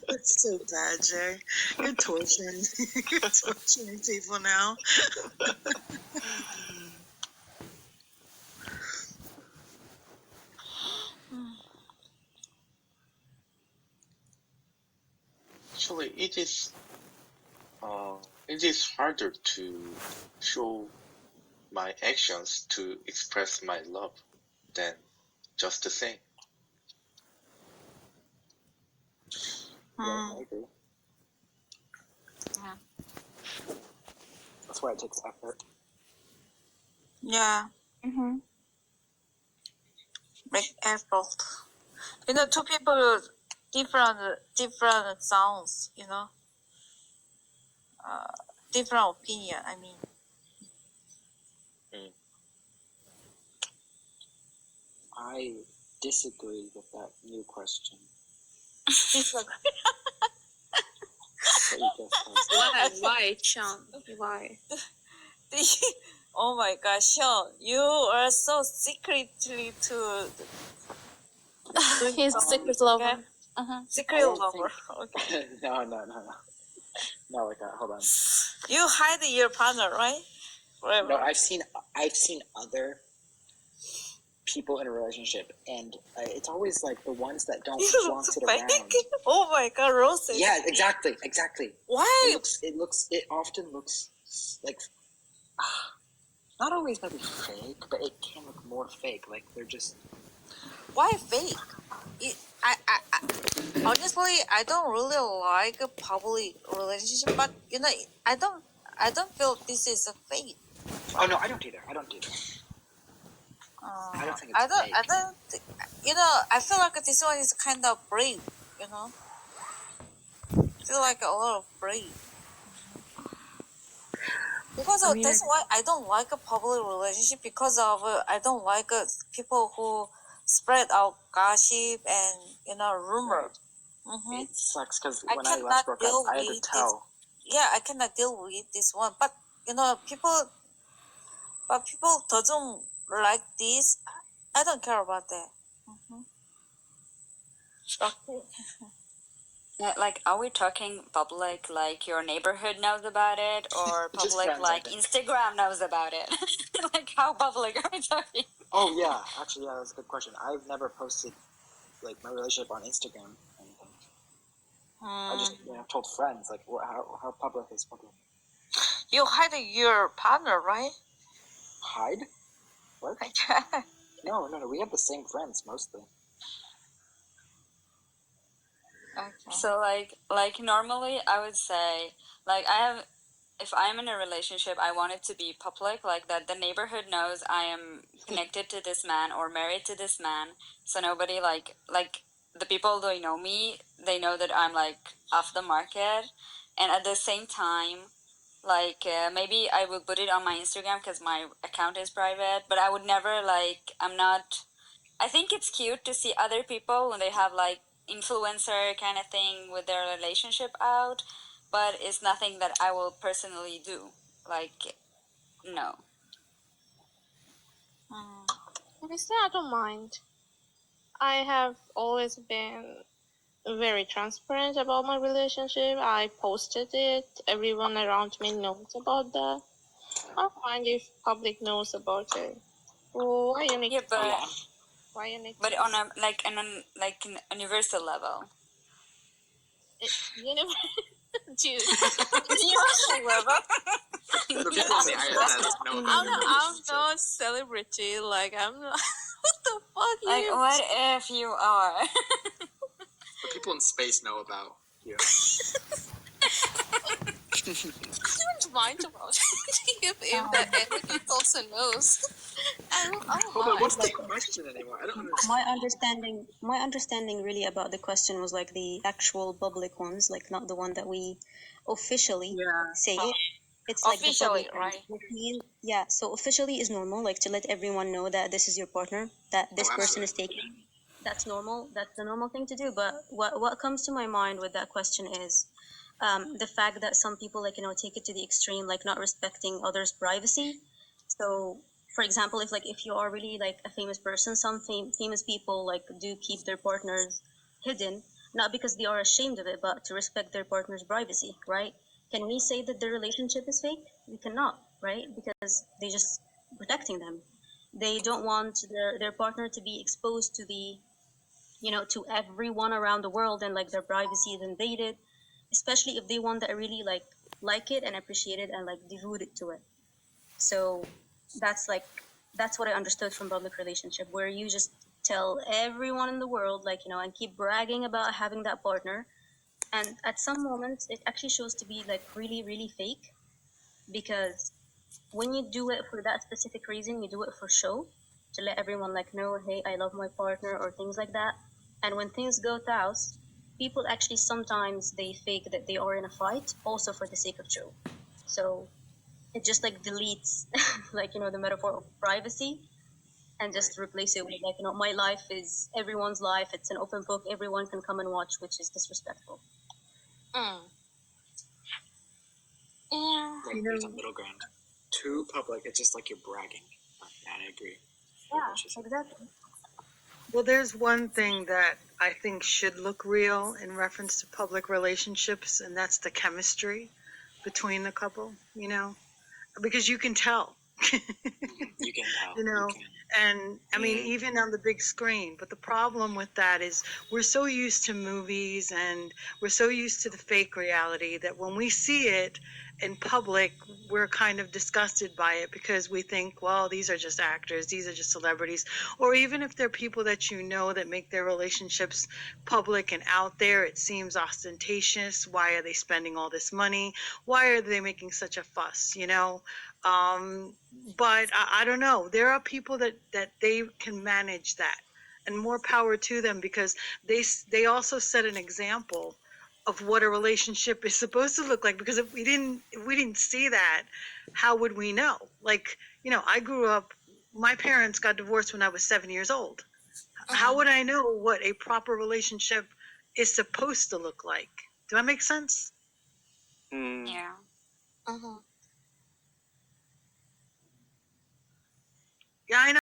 That's so bad, Jay. You're torturing people now. Actually, it is harder to show my actions to express my love than just to say. Yeah, I agree. Yeah. That's why it takes effort. Yeah. Make effort. Two people different sounds. Different opinion. I mean. I disagree with that new question. Why, Sean? Why? Oh my gosh, Sean, you are so secretly to. He's a secret lover. Secret lover. Okay. No. No, like that. Hold on. You hide your partner, right? Forever. No, I've seen other people in a relationship, and it's always like the ones that don't flaunt it fake? around. Oh my god, roses. Yeah, exactly. Why? It often looks like not always maybe fake, but it can look more fake. Like they're just. Why fake? Honestly, I don't really like a public relationship, but I don't feel this is a fake. Oh no, I don't either. I don't think it's fake. I don't. I feel like this one is kind of brave. I feel like a lot of brave. Because that's why I don't like a public relationship, because of I don't like people who spread out gossip and rumor. It sucks because I when I cannot last broke deal up, I had to with tell. I cannot deal with this one. But people doesn't like this. I don't care about that. Okay. Like, are we talking public, like your neighborhood knows about it, or Just public, friends, I like think. Instagram knows about it? Like, how public are we talking? Oh yeah, actually, yeah, that's a good question. I've never posted like my relationship on Instagram or anything. I just told friends like how public is public. You hide your partner, right? Hide? What? No. We have the same friends mostly. Okay. So like normally I would say, like, if I'm in a relationship, I want it to be public, like that the neighborhood knows I am connected to this man or married to this man. So nobody like the people who know me, they know that I'm like off the market. And at the same time, like maybe I would put it on my Instagram because my account is private, but I would never I think it's cute to see other people when they have like influencer kind of thing with their relationship out, but it's nothing that I will personally do. Like, no. Honestly, I don't mind. I have always been very transparent about my relationship. I posted it. Everyone around me knows about that. I find if public knows about it, why you need? Yeah, but why you need? but on a like an universal level. Universal level. The people on the ISS know about your I'm relationship. not celebrity. Like I'm not. What the fuck? Like, what if you are? The people in space know about you. I don't mind about it if the enemy also knows. I don't Hold on, mind. what's the question anymore? I don't understand. My understanding really about the question was like the actual public ones, like not the one that we officially say it. It's like Officially, the public right? ones, which means, yeah, so officially is normal, like to let everyone know that this is your partner, that this person is taking. That's normal. That's the normal thing to do. But what comes to my mind with that question is the fact that some people take it to the extreme, like not respecting others' privacy. So, for example, if you are really like a famous person, some famous people like do keep their partners hidden. not because they are ashamed of it, but to respect their partner's privacy, right? Can we say that their relationship is fake? We cannot, right? Because they just protecting them. They don't want their partner to be exposed to the, to everyone around the world, and like their privacy is invaded, especially if they want that really like it and appreciate it and like devoted to it. So that's what I understood from public relationship, where you just tell everyone in the world, and keep bragging about having that partner. And at some moments it actually shows to be like really, really fake, because when you do it for that specific reason, you do it for show, to let everyone know, hey, I love my partner, or things like that. And when things go south, people actually sometimes they fake that they are in a fight also for the sake of show. So it just deletes the metaphor of privacy, and just replace it with my life is everyone's life, it's an open book, everyone can come and watch, which is disrespectful. Yeah. There's a middle ground. Too public, it's just like you're bragging. Yeah, I agree. Yeah, exactly. Well, there's one thing that I think should look real in reference to public relationships, and that's the chemistry between the couple, because you can tell. You can tell. You know, and I mean, even on the big screen. But the problem with that is we're so used to movies and we're so used to the fake reality that when we see it in public, we're kind of disgusted by it, because we think, well, these are just actors, these are just celebrities. Or even if they're people that that make their relationships public and out there, it seems ostentatious. Why are they spending all this money? Why are they making such a fuss, but I don't know. There are people that they can manage that, and more power to them, because they also set an example of what a relationship is supposed to look like. Because if we didn't see that, how would we know? I grew up. My parents got divorced when I was 7 years old. How would I know what a proper relationship is supposed to look like? Do that make sense? Yeah. Yeah, I know.